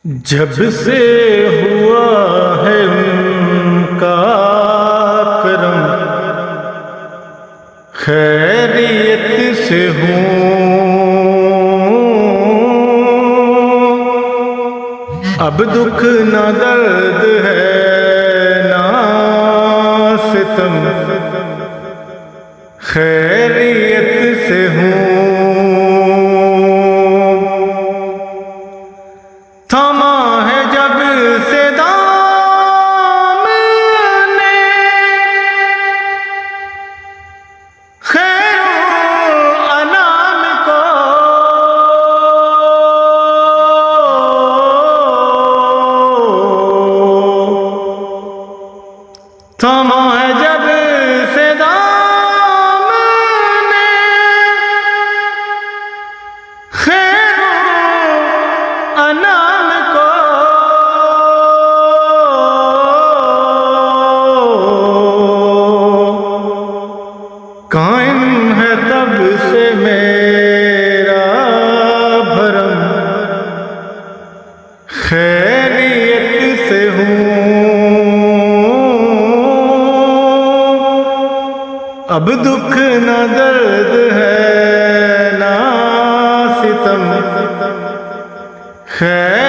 جب سے ہوا ہے ان کا کرم، خیریت سے ہوں، اب دکھ نہ درد ہے نہ ستم، خیریت سے ہوں۔ تھما ہے جب سے دامن خیر انام کو، تھما ہے جب سے دامن خیر انام کو، قائم ہے تب سے میرا بھرم، خیریت سے ہوں، اب دکھ نہ درد ہے نہ ستم، خیر